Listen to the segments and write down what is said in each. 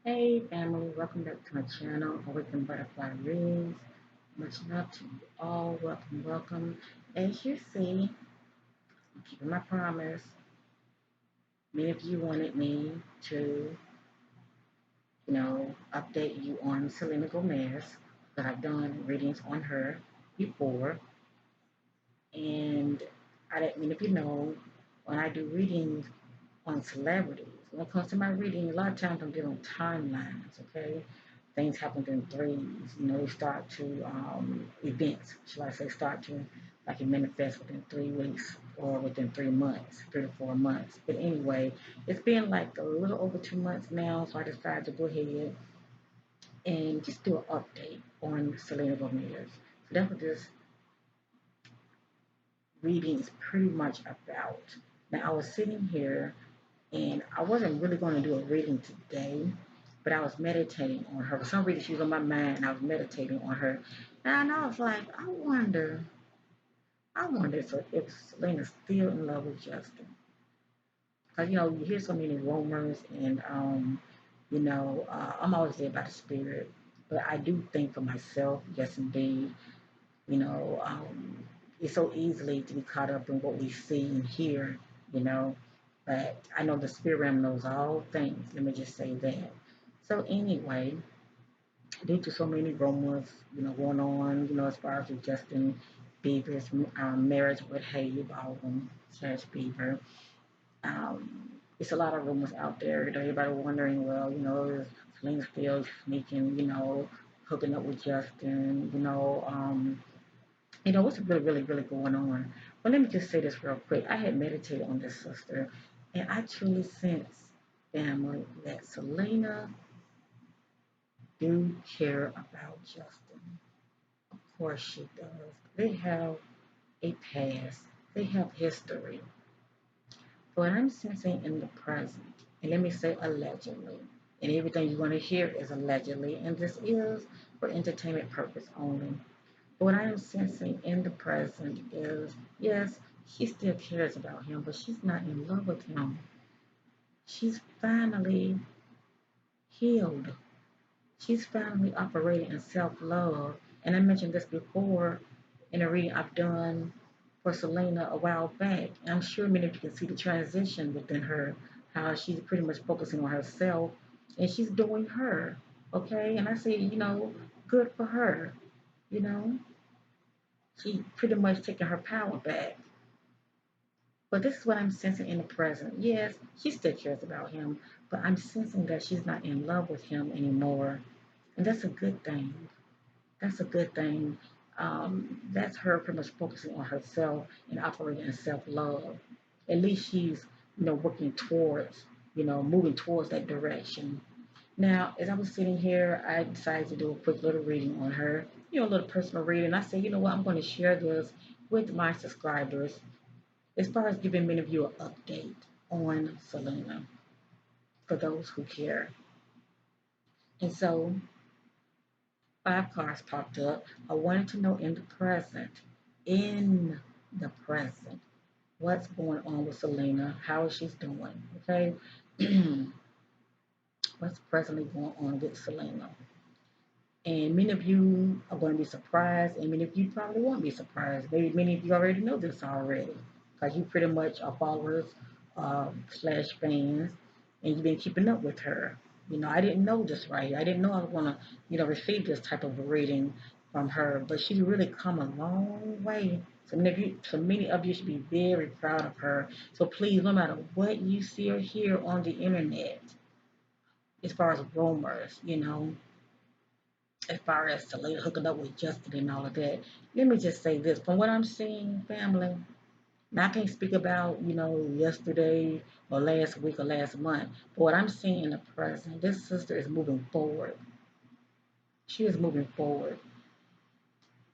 Hey family, welcome back to my channel, Awaken Butterfly Reads. Much love to you all. Welcome, welcome. As you see, I'm keeping my promise. Many of you wanted me to, update you on Selena Gomez, but I've done readings on her before. And I let many of you know when I do readings on celebrities. When it comes to my reading, a lot of times I'm dealing with timelines, okay? Things happen in threes. They start to, events, shall I say, start to, like it manifests within 3 weeks or within 3 months, 3 to 4 months. But anyway, it's been like a little over 2 months now, so I decided to go ahead and just do an update on Selena Gomez. So that's what this reading is pretty much about. Now, I was sitting here and I wasn't really going to do a reading today, but I was meditating on her. For some reason, she was on my mind, and I was meditating on her. And I was like, I wonder if Selena's still in love with Justin. Because, you hear so many rumors, and, I'm always led by the spirit. But I do think for myself, yes, indeed, you know, um, it's so easily to be caught up in what we see and hear, you know. But I know the spirit realm knows all things. Let me just say that. So anyway, due to so many rumors, going on, as far as with Justin Bieber's marriage with Haley Baldwin slash Bieber, it's a lot of rumors out there. Everybody wondering, well, is Selena still sneaking, hooking up with Justin, what's really, really, really going on? Well, let me just say this real quick. I had meditated on this sister, and I truly sense, family, that Selena do care about Justin. Of course she does. They have a past. They have history. But I'm sensing in the present, and let me say allegedly, and everything you're going to hear is allegedly, and this is for entertainment purpose only. What I am sensing in the present is, yes, she still cares about him, but she's not in love with him. She's finally healed. She's finally operating in self love. And I mentioned this before in a reading I've done for Selena a while back. And I'm sure many of you can see the transition within her, how she's pretty much focusing on herself and she's doing her. Okay. And I say, good for her. You know, she pretty much taking her power back. But this is what I'm sensing in the present. Yes, she still cares about him, but I'm sensing that she's not in love with him anymore. And that's a good thing. That's a good thing. That's her pretty much focusing on herself and operating in self love. At least she's, working towards, moving towards that direction. Now, as I was sitting here, I decided to do a quick little reading on her, a little personal reading. I said, you know what, I'm going to share this with my subscribers as far as giving many of you an update on Selena for those who care. And so 5 cards popped up. I wanted to know in the present, what's going on with Selena, how she's doing, okay? What's presently going on with Selena. And many of you are going to be surprised, and many of you probably won't be surprised. Maybe many of you already know this already, because you pretty much are followers slash fans, and you've been keeping up with her. I didn't know this right. I didn't know I was going to, receive this type of reading from her, but she's really come a long way. So many of you should be very proud of her. So please, no matter what you see or hear on the internet, as far as rumors, as far as Selena hooking up with Justin and all of that. Let me just say this. From what I'm seeing, family, now I can't speak about, yesterday or last week or last month, but what I'm seeing in the present, this sister is moving forward. She is moving forward.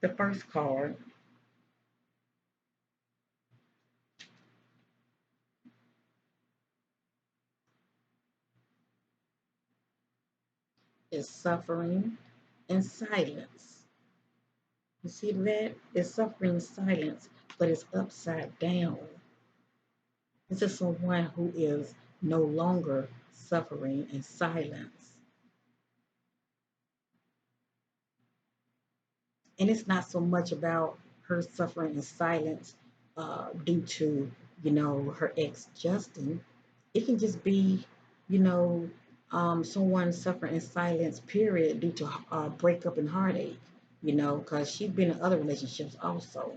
The first card is suffering and silence. You see that? It's suffering in silence, but it's upside down. This is someone who is no longer suffering in silence. And it's not so much about her suffering in silence due to, her ex Justin. It can just be, you know, someone suffering in silence, period, due to breakup and heartache, because she's been in other relationships also.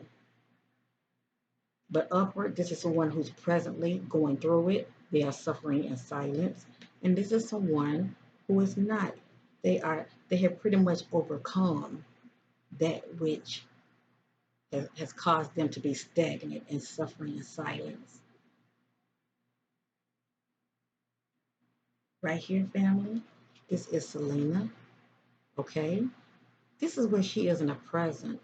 But upward, this is someone who's presently going through it. They are suffering in silence. And this is someone who is not. They have pretty much overcome that which has caused them to be stagnant and suffering in silence. Right here, family, this is Selena, okay? This is where she is in the present.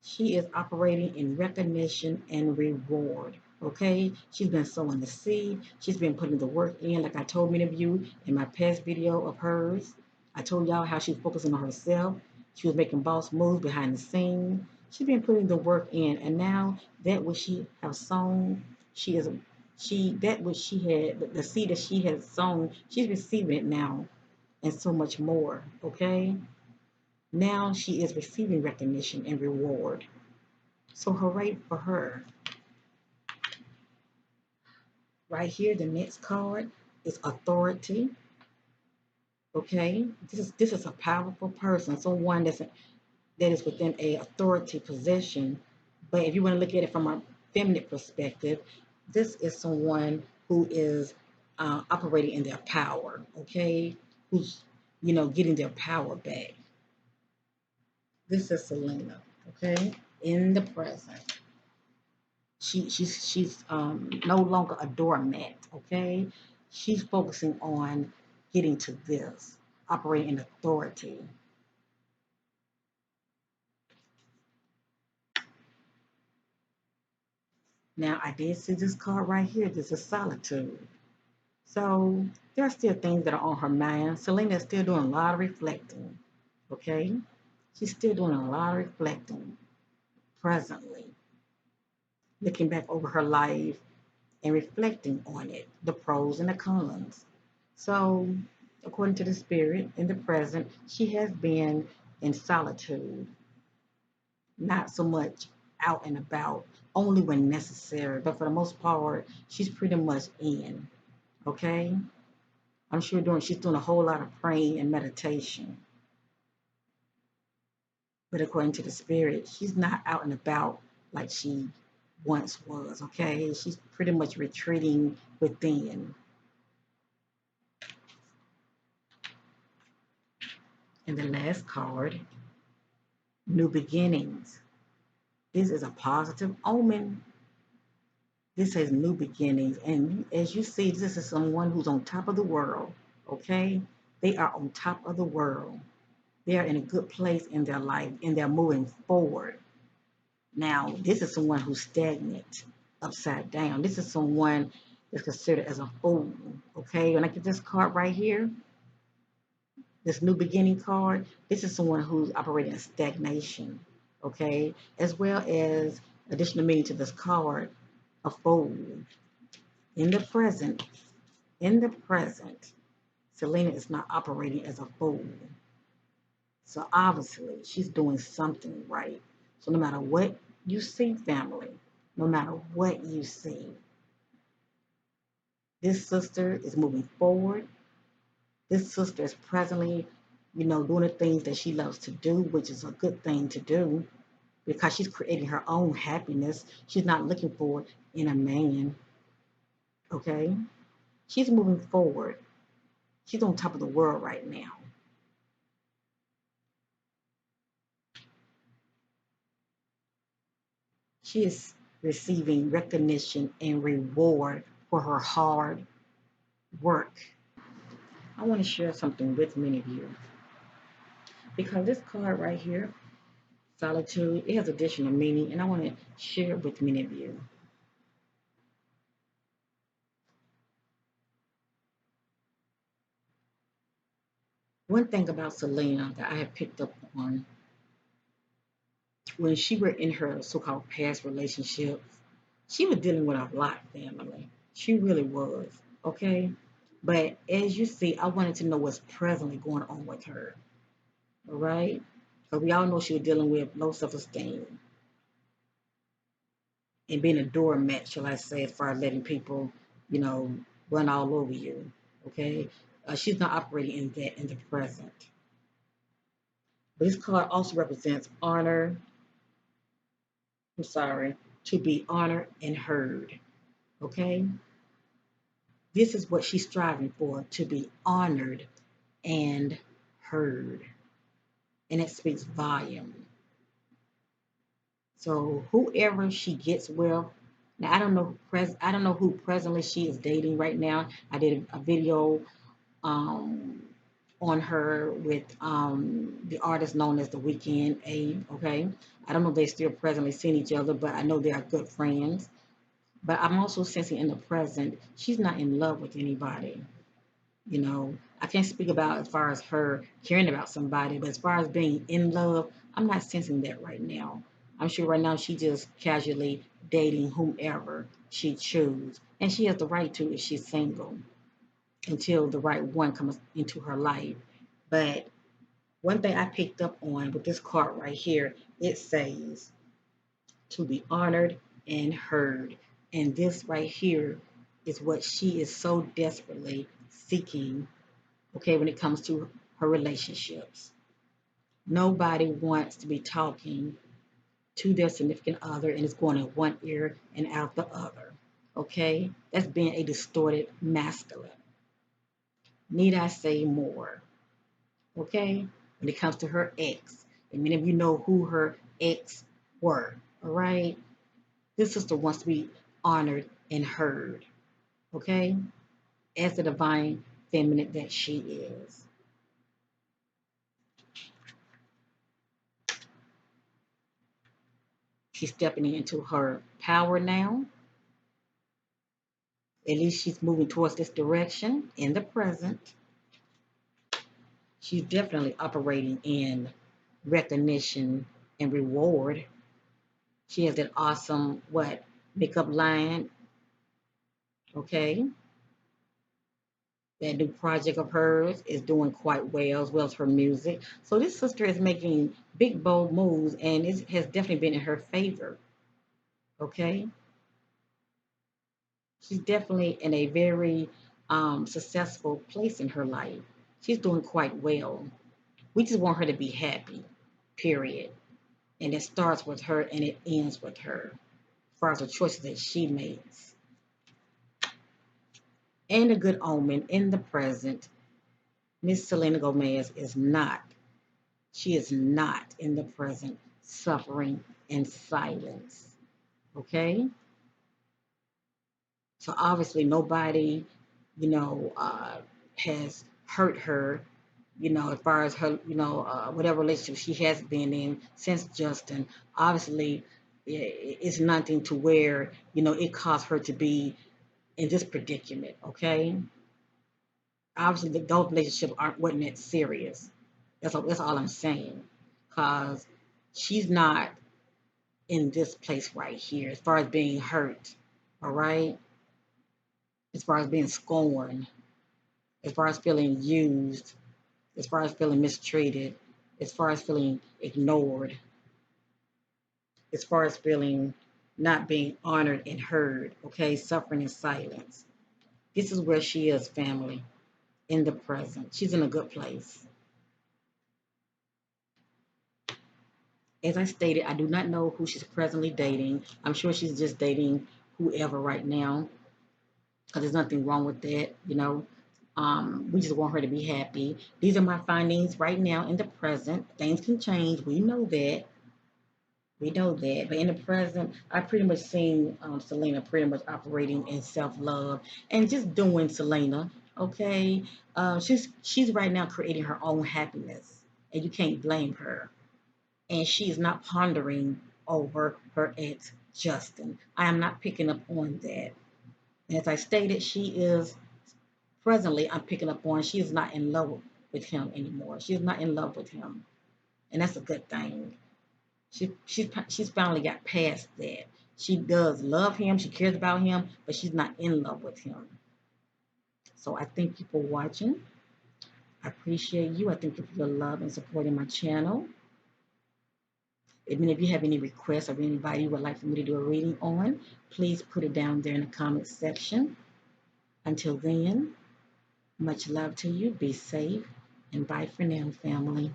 She is operating in recognition and reward. Okay, she's been sowing the seed. She's been putting the work in, like I told many of you in my past video of hers. I told y'all how she's focusing on herself. She was making boss moves behind the scene. She's been putting the work in, and now that which she has sown, she is that which she had the seed that she has sown, she's receiving it now, and so much more. Okay, now she is receiving recognition and reward. So hooray for her. Right here, the next card is authority. Okay, this is a powerful person, someone that is within a authority position. But if you want to look at it from a feminine perspective, this is someone who is operating in their power. Okay, who's getting their power back. This is Selena. Okay, in the present. She's no longer a doormat, okay? She's focusing on getting to this, operating in authority. Now, I did see this card right here. This is solitude. So there are still things that are on her mind. Selena is still doing a lot of reflecting, okay? She's still doing a lot of reflecting presently, looking back over her life and reflecting on it, the pros and the cons. So, according to the spirit in the present, she has been in solitude, not so much out and about, only when necessary. But for the most part, she's pretty much in. Okay? I'm sure she's doing a whole lot of praying and meditation. But according to the spirit, she's not out and about like she once was. Okay? She's pretty much retreating within. And the last card, new beginnings. This is a positive omen. This says new beginnings. And as you see, this is someone who's on top of the world. Okay? They are on top of the world. They are in a good place in their life and they're moving forward. Now, this is someone who's stagnant, upside down. This is someone that's considered as a fool. Okay? When I get this card right here, this new beginning card, this is someone who's operating in stagnation, okay? As well as additional meaning to this card, a fool. In the present, in the present, Selena is not operating as a fool. So obviously, she's doing something right. So no matter what you see, family, no matter what you see, this sister is moving forward. This sister is presently, doing the things that she loves to do, which is a good thing to do because she's creating her own happiness. She's not looking for it in a man, okay? She's moving forward. She's on top of the world right now. She is receiving recognition and reward for her hard work. I want to share something with many of you because this card right here, solitude, it has additional meaning, and I want to share it with many of you. One thing about Selena that I have picked up on when she were in her so-called past relationships, she was dealing with a lot, family. She really was, okay? But as you see, I wanted to know what's presently going on with her, all right? But we all know she was dealing with low self-esteem and being a doormat, shall I say, as far as letting people, you know, run all over you. Okay, she's not operating in that in the present. But this card also represents honor. I'm sorry, to be honored and heard. Okay, this is what she's striving for, to be honored and heard, and it speaks volume. So whoever she gets with, now I don't know who presently she is dating right now. I did a video um, on her with the artist known as The Weekend A. Okay, I don't know if they still presently seeing each other, but I know they are good friends. But I'm also sensing in the present she's not in love with anybody. You know, I can't speak about as far as her caring about somebody, but as far as being in love, I'm not sensing that right now. I'm sure right now she just casually dating whomever she chooses, and she has the right to if she's single until the right one comes into her life. But one thing I picked up on with this card right here, it says to be honored and heard. And this right here is what she is so desperately seeking, okay, when it comes to her relationships. Nobody wants to be talking to their significant other and it's going in one ear and out the other. Okay? That's being a distorted masculine. Need I say more? Okay? When it comes to her ex, and many of you know who her ex were. All right? This sister wants to be honored and heard. Okay? As the divine feminine that she is. She's stepping into her power now. At least she's moving towards this direction in the present. She's definitely operating in recognition and reward. She has that awesome, what, makeup line, okay? That new project of hers is doing quite well as her music. So this sister is making big, bold moves, and it has definitely been in her favor, okay? She's definitely in a very successful place in her life. She's doing quite well. We just want her to be happy, period. And it starts with her and it ends with her, as far as the choices that she makes. And a good omen in the present, Miss Selena Gomez is not, she is not in the present suffering in silence. Okay? So obviously nobody, you know, has hurt her, you know, as far as her, you know, whatever relationship she has been in since Justin. Obviously, it's nothing to where, you know, it caused her to be in this predicament, okay? Obviously, those relationships wasn't that serious. That's all I'm saying. Because she's not in this place right here as far as being hurt, all right? As far as being scorned, as far as feeling used, as far as feeling mistreated, as far as feeling ignored, as far as feeling not being honored and heard, okay, suffering in silence. This is where she is, family, in the present. She's in a good place. As I stated, I do not know who she's presently dating. I'm sure she's just dating whoever right now, because there's nothing wrong with that, you know. We just want her to be happy. These are my findings right now in the present. Things can change. We know that. We know that. But in the present, I pretty much seen Selena pretty much operating in self-love and just doing Selena. Okay, she's right now creating her own happiness, and you can't blame her. And she is not pondering over her ex Justin. I am not picking up on that. And as I stated, she is presently. I'm picking up on she is not in love with him anymore. She is not in love with him, and that's a good thing. She's finally got past that. She does love him, she cares about him, but she's not in love with him. So I thank you for watching. I appreciate you. I thank you for your love and supporting my channel. And if you have any requests or anybody you would like for me to do a reading on, please put it down there in the comment section. Until then, much love to you. Be safe. And bye for now, family.